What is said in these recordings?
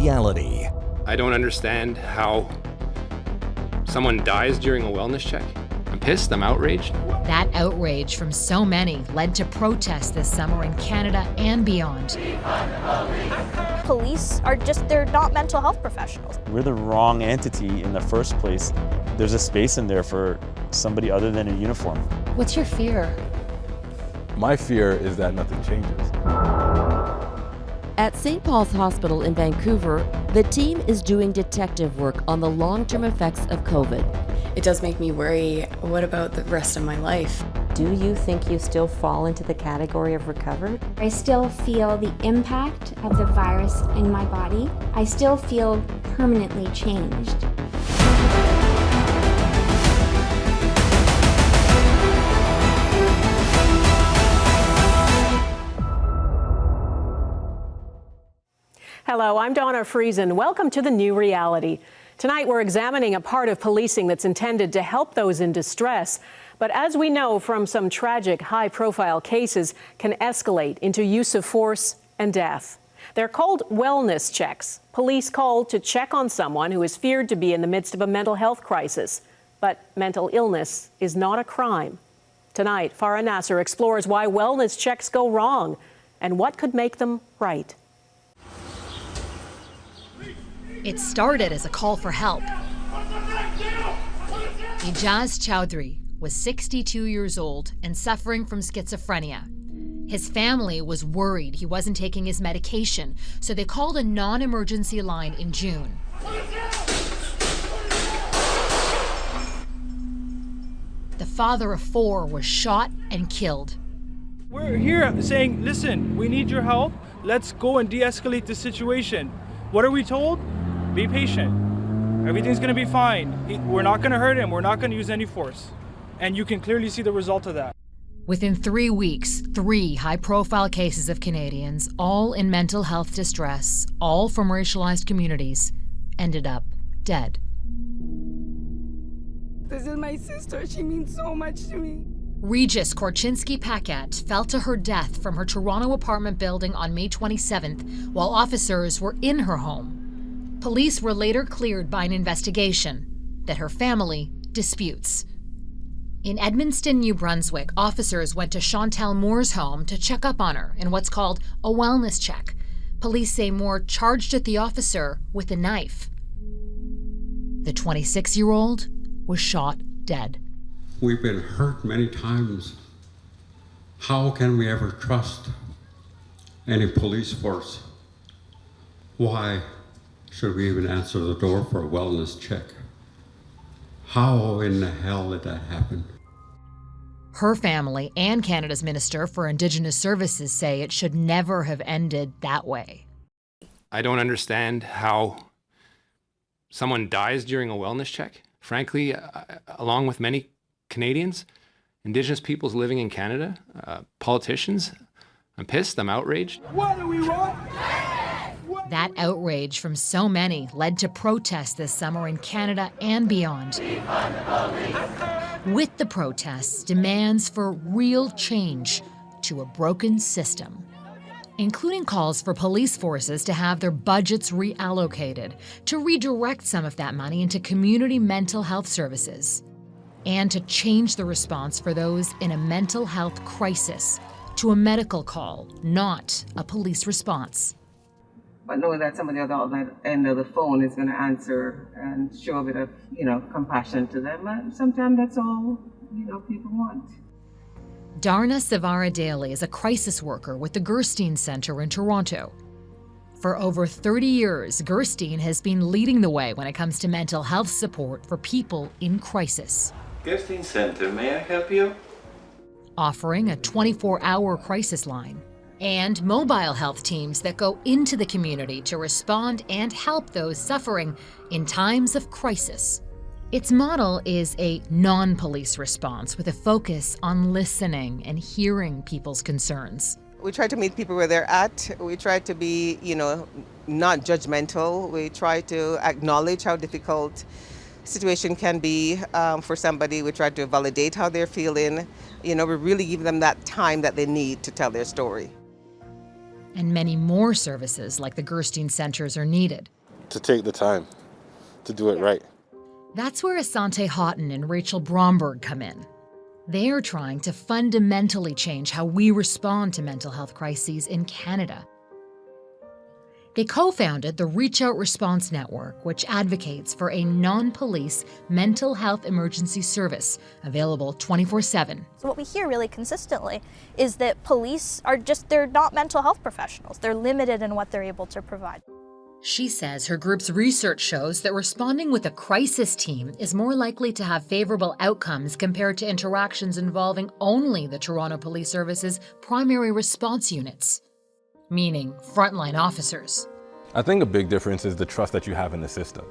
reality. I don't understand how someone dies during a wellness check. I'm pissed, I'm outraged. That outrage from so many led to protests this summer in Canada and beyond. Police they're not mental health professionals. We're the wrong entity in the first place. There's a space in there for somebody other than a uniform. What's your fear? My fear is that nothing changes. At St. Paul's Hospital in Vancouver, the team is doing detective work on the long-term effects of COVID. It does make me worry, what about the rest of my life? Do you think you still fall into the category of recovered? I still feel the impact of the virus in my body. I still feel permanently changed. Hello, I'm Donna Friesen. Welcome to The New Reality. Tonight, we're examining a part of policing that's intended to help those in distress. But as we know from some tragic, high-profile cases, can escalate into use of force and death. They're called wellness checks. Police called to check on someone who is feared to be in the midst of a mental health crisis. But mental illness is not a crime. Tonight, Farah Nasser explores why wellness checks go wrong and what could make them right. It started as a call for help. Ijaz Chowdhury was 62 years old and suffering from schizophrenia. His family was worried he wasn't taking his medication, so they called a non-emergency line in June. The father of 4 was shot and killed. We're here saying, listen, we need your help. Let's go and de-escalate the situation. What are we told? Be patient. Everything's gonna be fine. We're not gonna hurt him. We're not gonna use any force. And you can clearly see the result of that. Within 3 weeks, 3 high-profile cases of Canadians, all in mental health distress, all from racialized communities, ended up dead. This is my sister. She means so much to me. Regis Korchinski-Paquette fell to her death from her Toronto apartment building on May 27th while officers were in her home. Police were later cleared by an investigation that her family disputes. In Edmundston, New Brunswick, officers went to Chantel Moore's home to check up on her in what's called a wellness check. Police say Moore charged at the officer with a knife. The 26-year-old was shot dead. We've been hurt many times. How can we ever trust any police force? Why should we even answer the door for a wellness check? How in the hell did that happen? Her family and Canada's Minister for Indigenous Services say it should never have ended that way. I don't understand how someone dies during a wellness check. Frankly, along with many Canadians, Indigenous peoples living in Canada, politicians, I'm pissed, I'm outraged. What do we want? That outrage from so many led to protests this summer in Canada and beyond. With the protests, demands for real change to a broken system, including calls for police forces to have their budgets reallocated, to redirect some of that money into community mental health services, and to change the response for those in a mental health crisis to a medical call, not a police response. But knowing that somebody at the other end of the phone is going to answer and show a bit of, compassion to them, and sometimes that's all, people want. Darna Savara Daly is a crisis worker with the Gerstein Centre in Toronto. For over 30 years, Gerstein has been leading the way when it comes to mental health support for people in crisis. Gerstein Centre, may I help you? Offering a 24-hour crisis line and mobile health teams that go into the community to respond and help those suffering in times of crisis. Its model is a non-police response with a focus on listening and hearing people's concerns. We try to meet people where they're at. We try to be, not judgmental. We try to acknowledge how difficult situation can be for somebody. We try to validate how they're feeling. We really give them that time that they need to tell their story. And many more services like the Gerstein Centres are needed. to take the time to do it right. That's where Asante Houghton and Rachel Bromberg come in. They're trying to fundamentally change how we respond to mental health crises in Canada. They co-founded the Reach Out Response Network, which advocates for a non-police mental health emergency service available 24/7. So what we hear really consistently is that police are they're not mental health professionals. They're limited in what they're able to provide. She says her group's research shows that responding with a crisis team is more likely to have favorable outcomes compared to interactions involving only the Toronto Police Service's primary response units, meaning frontline officers. I think a big difference is the trust that you have in the system.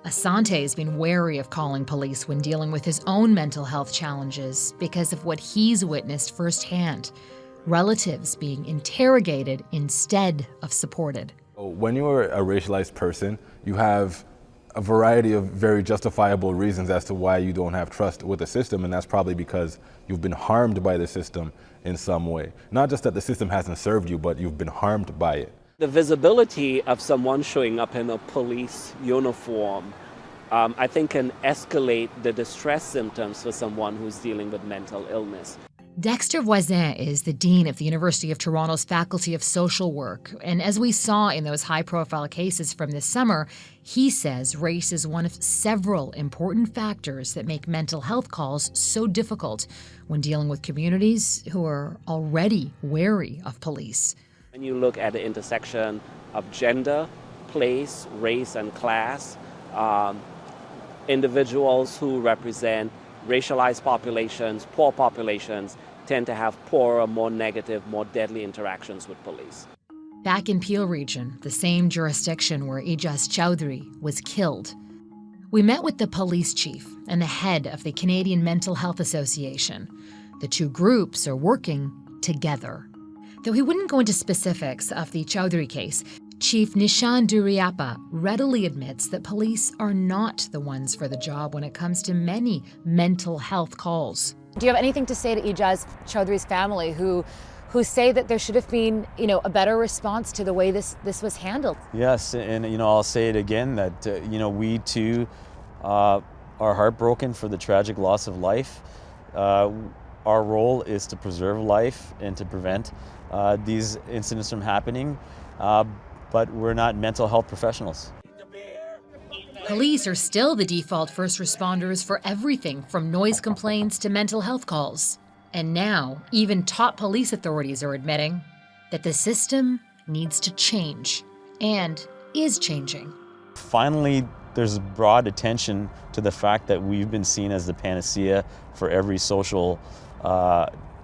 Asante has been wary of calling police when dealing with his own mental health challenges because of what he's witnessed firsthand, relatives being interrogated instead of supported. When you're a racialized person, you have a variety of very justifiable reasons as to why you don't have trust with the system, and that's probably because you've been harmed by the system in some way. Not just that the system hasn't served you, but you've been harmed by it. The visibility of someone showing up in a police uniform, I think can escalate the distress symptoms for someone who's dealing with mental illness. Dexter Voisin is the Dean of the University of Toronto's Faculty of Social Work, and as we saw in those high-profile cases from this summer, he says race is one of several important factors that make mental health calls so difficult when dealing with communities who are already wary of police. When you look at the intersection of gender, place, race, and class, individuals who represent racialized populations, poor populations, tend to have poorer, more negative, more deadly interactions with police. Back in Peel Region, the same jurisdiction where Ijaz Chowdhury was killed, we met with the police chief and the head of the Canadian Mental Health Association. The two groups are working together. Though he wouldn't go into specifics of the Chowdhury case, Chief Nishan Duriappa readily admits that police are not the ones for the job when it comes to many mental health calls. Do you have anything to say to Ijaz Chowdhury's family who say that there should have been, a better response to the way this was handled? Yes, and I'll say it again that we too are heartbroken for the tragic loss of life. Our role is to preserve life and to prevent these incidents from happening. But we're not mental health professionals. Police are still the default first responders for everything from noise complaints to mental health calls. And now, even top police authorities are admitting that the system needs to change and is changing. Finally, there's broad attention to the fact that we've been seen as the panacea for every social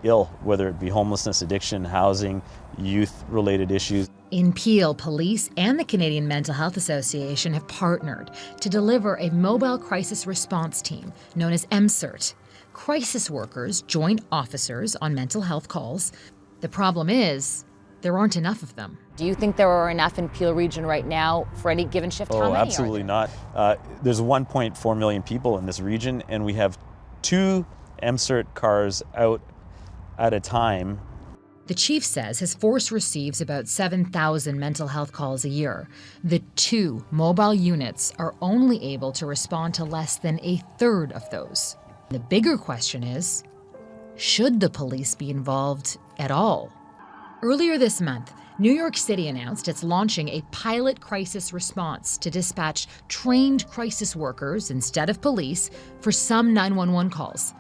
ill, whether it be homelessness, addiction, housing, youth-related issues. In Peel, police and the Canadian Mental Health Association have partnered to deliver a mobile crisis response team known as MCERT. Crisis workers join officers on mental health calls. The problem is, there aren't enough of them. Do you think there are enough in Peel Region right now for any given shift? Oh, absolutely not. There's 1.4 million people in this region, and we have 2 MCERT cars out at a time. The chief says his force receives about 7,000 mental health calls a year. The 2 mobile units are only able to respond to less than a third of those. The bigger question is, should the police be involved at all? Earlier this month, New York City announced it's launching a pilot crisis response to dispatch trained crisis workers instead of police for some 911 calls.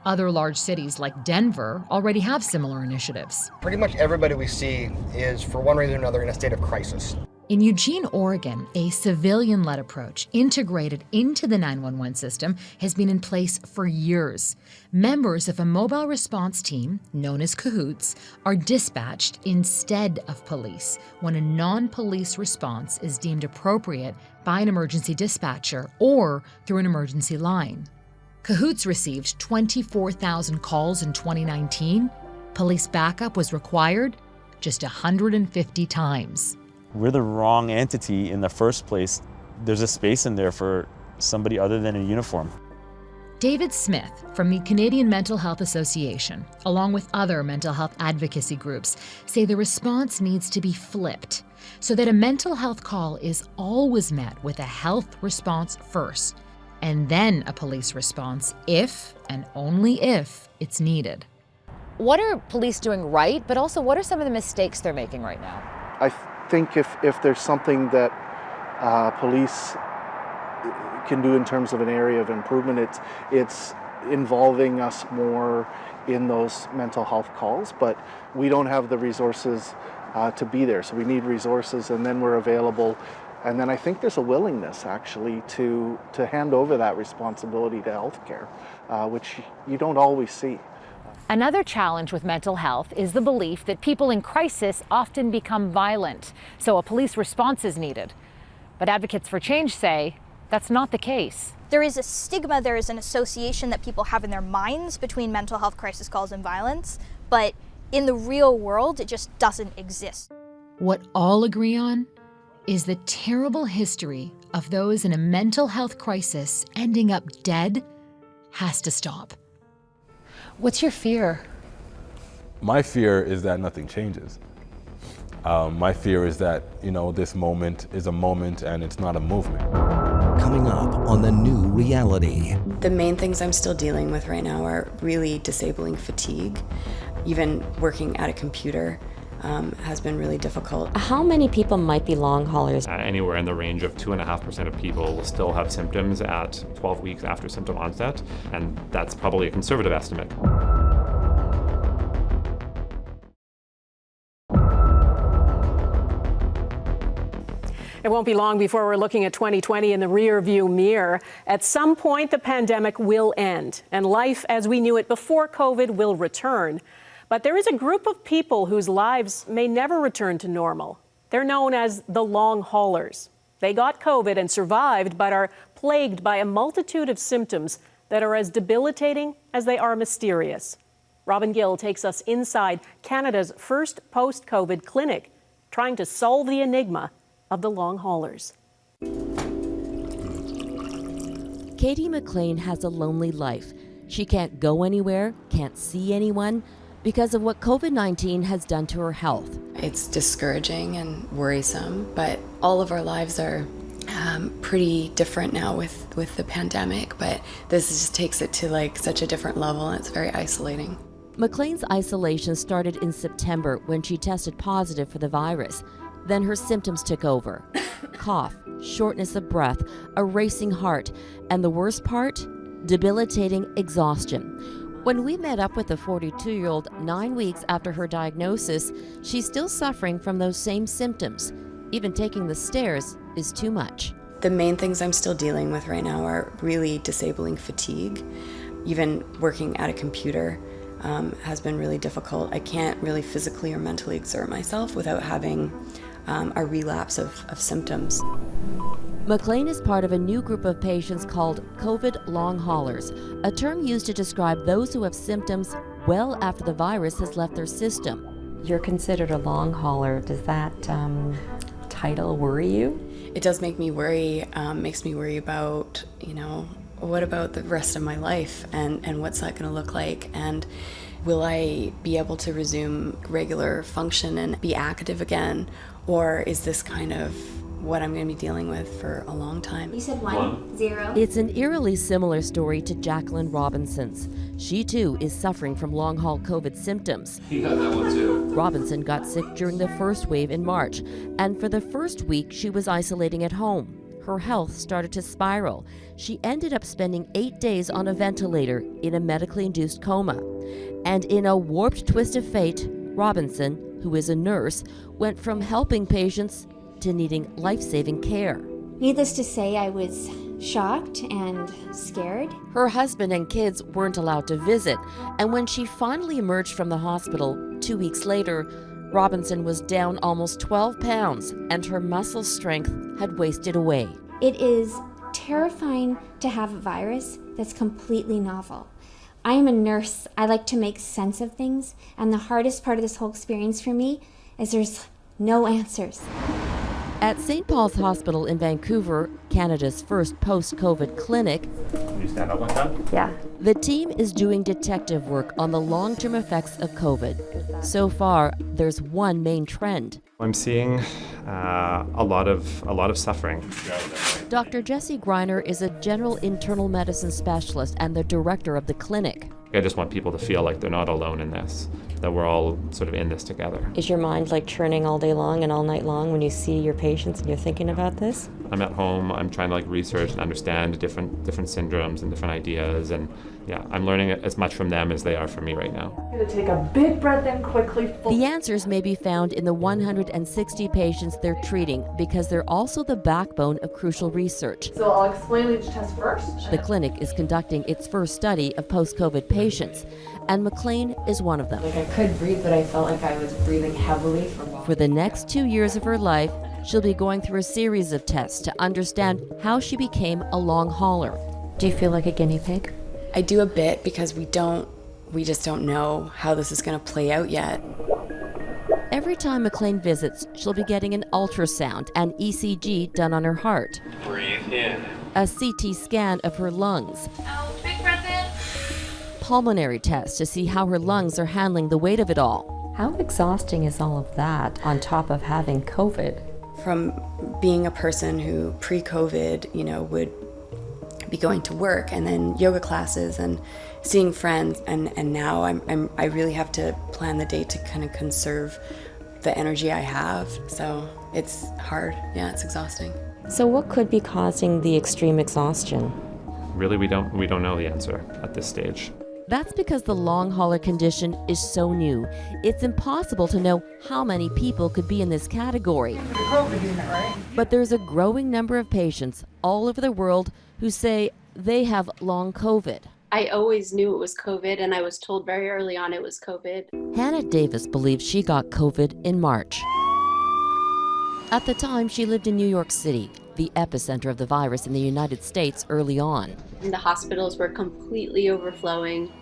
Other large cities like Denver already have similar initiatives. Pretty much everybody we see is, for one reason or another, in a state of crisis. In Eugene, Oregon, a civilian-led approach integrated into the 911 system has been in place for years. Members of a mobile response team, known as Cahoots, are dispatched instead of police when a non-police response is deemed appropriate by an emergency dispatcher or through an emergency line. Cahoots received 24,000 calls in 2019. Police backup was required just 150 times. We're the wrong entity in the first place. There's a space in there for somebody other than a uniform. David Smith from the Canadian Mental Health Association, along with other mental health advocacy groups, say the response needs to be flipped so that a mental health call is always met with a health response first, and then a police response if and only if it's needed. What are police doing right, but also what are some of the mistakes they're making right now? I think if there's something that police can do in terms of an area of improvement, it's involving us more in those mental health calls, but we don't have the resources to be there. So we need resources, and then we're available. And then I think there's a willingness actually to hand over that responsibility to healthcare, which you don't always see. Another challenge with mental health is the belief that people in crisis often become violent, so a police response is needed. But advocates for change say that's not the case. There is a stigma, there is an association that people have in their minds between mental health crisis calls and violence, but in the real world, it just doesn't exist. What all agree on is the terrible history of those in a mental health crisis ending up dead has to stop. What's your fear? My fear is that nothing changes. My fear is that, this moment is a moment and it's not a movement. Coming up on The New Reality. The main things I'm still dealing with right now are really disabling fatigue. Even working at a computer has been really difficult. How many people might be long haulers? Anywhere in the range of 2.5% of people will still have symptoms at 12 weeks after symptom onset, and that's probably a conservative estimate. It won't be long before we're looking at 2020 in the rear-view mirror. At some point, the pandemic will end, and life as we knew it before COVID will return. But there is a group of people whose lives may never return to normal. They're known as the long haulers. They got COVID and survived, but are plagued by a multitude of symptoms that are as debilitating as they are mysterious. Robin Gill takes us inside Canada's first post-COVID clinic, trying to solve the enigma of the long haulers. Katie McLean has a lonely life. She can't go anywhere, can't see anyone, because of what COVID-19 has done to her health. It's discouraging and worrisome, but all of our lives are pretty different now with the pandemic, but this just takes it to such a different level, and it's very isolating. McLean's isolation started in September when she tested positive for the virus. Then her symptoms took over. Cough, shortness of breath, a racing heart, and the worst part, debilitating exhaustion. When we met up with the 42-year-old 9 weeks after her diagnosis, she's still suffering from those same symptoms. Even taking the stairs is too much. The main things I'm still dealing with right now are really disabling fatigue. Even working at a computer has been really difficult. I can't really physically or mentally exert myself without having a relapse of symptoms. McLean is part of a new group of patients called COVID long haulers, a term used to describe those who have symptoms well after the virus has left their system. You're considered a long hauler. Does that title worry you? It does make me worry. Makes me worry about, what about the rest of my life and what's that going to look like, and will I be able to resume regular function and be active again, or is this kind of what I'm going to be dealing with for a long time? You said 1, 0. It's an eerily similar story to Jacqueline Robinson's. She too is suffering from long-haul COVID symptoms. He got that one too. Robinson got sick during the first wave in March, and for the first week she was isolating at home. Her health started to spiral. She ended up spending 8 days on a ventilator in a medically induced coma. And in a warped twist of fate, Robinson, who is a nurse, went from helping patients to needing life-saving care. Needless to say, I was shocked and scared. Her husband and kids weren't allowed to visit, and when she finally emerged from the hospital 2 weeks later, Robinson was down almost 12 pounds, and her muscle strength had wasted away. It is terrifying to have a virus that's completely novel. I am a nurse. I like to make sense of things, and the hardest part of this whole experience for me is there's no answers. At St. Paul's Hospital in Vancouver, Canada's first post-COVID clinic, Can you stand up like that? Yeah. the team is doing detective work on the long-term effects of COVID. So far, there's one main trend. I'm seeing a lot of suffering. Dr. Jesse Greiner is a general internal medicine specialist and the director of the clinic. I just want people to feel like they're not alone in this, that we're all sort of in this together. Is your mind like churning all day long and all night long when you see your patients and you're thinking about this? I'm at home, I'm trying to research and understand different syndromes and different ideas, and yeah, I'm learning as much from them as they are from me right now. I'm gonna take a big breath in quickly. The answers may be found in the 160 patients they're treating because they're also the backbone of crucial research. So I'll explain each test first. The clinic is conducting its first study of post-COVID patients, and McLean is one of them. I could breathe, but I felt like I was breathing heavily For the next 2 years of her life, she'll be going through a series of tests to understand how she became a long hauler. Do you feel like a guinea pig? I do a bit because we just don't know how this is going to play out yet. Every time McLean visits, she'll be getting an ultrasound and ECG done on her heart, Breathe in. a CT scan of her lungs, Big breath in. pulmonary tests to see how her lungs are handling the weight of it all. How exhausting is all of that on top of having COVID? From being a person who pre-COVID, would be going to work and then yoga classes and seeing friends, and now I really have to plan the day to kind of conserve the energy I have. So it's hard. Yeah, it's exhausting. So what could be causing the extreme exhaustion? Really, we don't know the answer at this stage. That's because the long hauler condition is so new. It's impossible to know how many people could be in this category. The COVID unit, right? But there's a growing number of patients all over the world who say they have long COVID. I always knew it was COVID, and I was told very early on it was COVID. Hannah Davis believes she got COVID in March. At the time, she lived in New York City, the epicenter of the virus in the United States early on. And the hospitals were completely overflowing.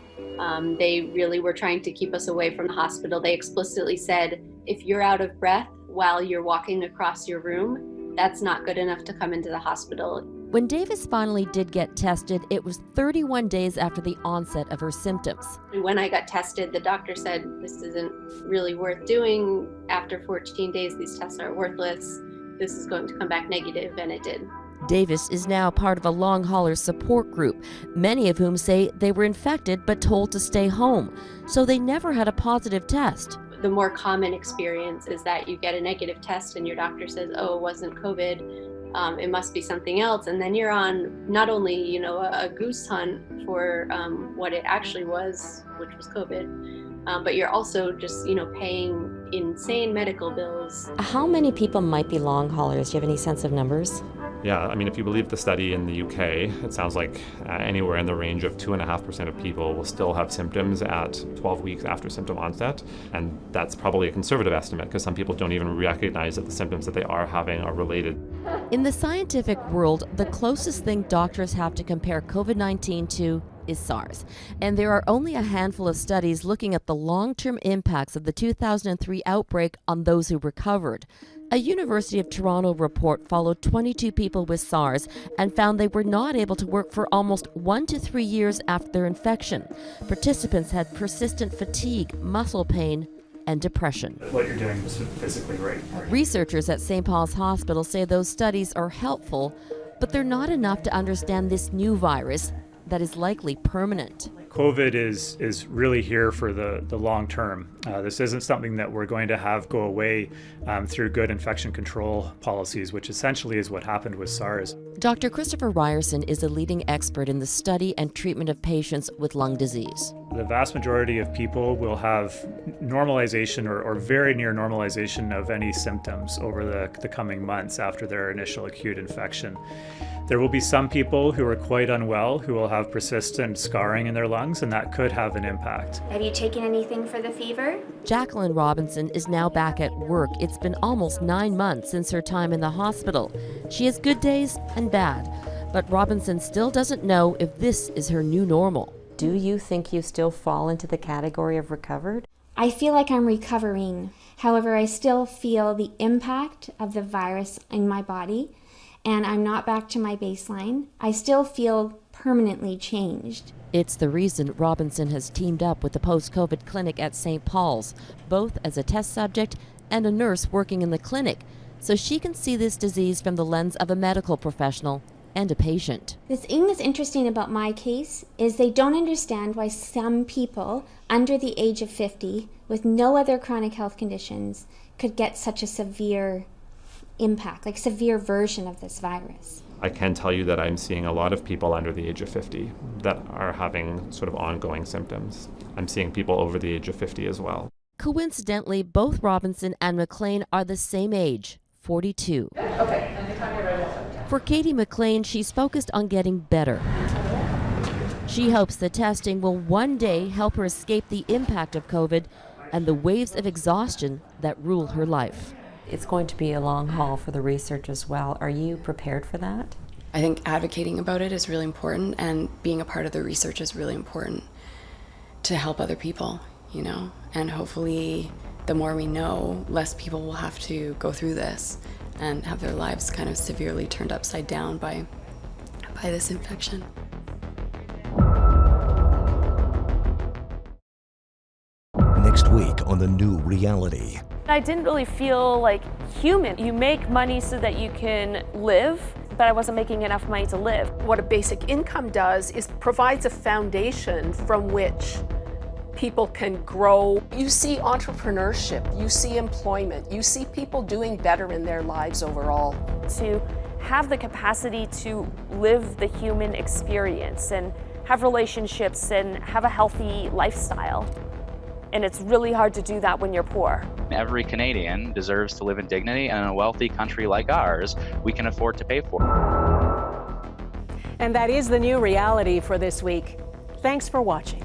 They really were trying to keep us away from the hospital. They explicitly said, if you're out of breath while you're walking across your room, that's not good enough to come into the hospital. When Davis finally did get tested, it was 31 days after the onset of her symptoms. When I got tested, the doctor said, this isn't really worth doing. After 14 days, these tests are worthless. This is going to come back negative, and it did. Davis is now part of a long hauler support group, many of whom say they were infected but told to stay home, so they never had a positive test. The more common experience is that you get a negative test and your doctor says, oh, it wasn't COVID, it must be something else. And then you're on not only, a goose hunt for what it actually was, which was COVID, but you're also just, paying insane medical bills. How many people might be long haulers? Do you have any sense of numbers? Yeah, if you believe the study in the UK, it sounds like anywhere in the range of 2.5% of people will still have symptoms at 12 weeks after symptom onset. And that's probably a conservative estimate because some people don't even recognize that the symptoms that they are having are related. In the scientific world, the closest thing doctors have to compare COVID-19 to is SARS. And there are only a handful of studies looking at the long-term impacts of the 2003 outbreak on those who recovered. A University of Toronto report followed 22 people with SARS and found they were not able to work for almost 1 to 3 years after their infection. Participants had persistent fatigue, muscle pain, and depression. What you're doing is physically right. Researchers at St. Paul's Hospital say those studies are helpful, but they're not enough to understand this new virus that is likely permanent. COVID is really here for the long term. This isn't something that we're going to have go away through good infection control policies, which essentially is what happened with SARS. Dr. Christopher Ryerson is a leading expert in the study and treatment of patients with lung disease. The vast majority of people will have normalization or very near normalization of any symptoms over the coming months after their initial acute infection. There will be some people who are quite unwell who will have persistent scarring in their lungs, and that could have an impact. Have you taken anything for the fever? Jacqueline Robinson is now back at work. It's been almost 9 months since her time in the hospital. She has good days and bad, but Robinson still doesn't know if this is her new normal. Do you think you still fall into the category of recovered? I feel like I'm recovering. However, I still feel the impact of the virus in my body, and I'm not back to my baseline. I still feel permanently changed. It's the reason Robinson has teamed up with the post-COVID clinic at St. Paul's, both as a test subject and a nurse working in the clinic, so she can see this disease from the lens of a medical professional and a patient. The thing that's interesting about my case is they don't understand why some people under the age of 50 with no other chronic health conditions could get such a severe impact, like severe version of this virus. I can tell you that I'm seeing a lot of people under the age of 50 that are having sort of ongoing symptoms. I'm seeing people over the age of 50 as well. Coincidentally, both Robinson and McLean are the same age, 42. Okay. For Katie McLean, she's focused on getting better. She hopes the testing will one day help her escape the impact of COVID and the waves of exhaustion that rule her life. It's going to be a long haul for the research as well. Are you prepared for that? I think advocating about it is really important, and being a part of the research is really important to help other people, you know, and hopefully the more we know, less people will have to go through this and have their lives kind of severely turned upside down by this infection. Next week on The New Reality. I didn't really feel like human. You make money so that you can live, but I wasn't making enough money to live. What a basic income does is provides a foundation from which people can grow. You see entrepreneurship, you see employment, you see people doing better in their lives overall. To have the capacity to live the human experience and have relationships and have a healthy lifestyle. And it's really hard to do that when you're poor. Every Canadian deserves to live in dignity, and in a wealthy country like ours, we can afford to pay for it. And that is The New Reality for this week. Thanks for watching.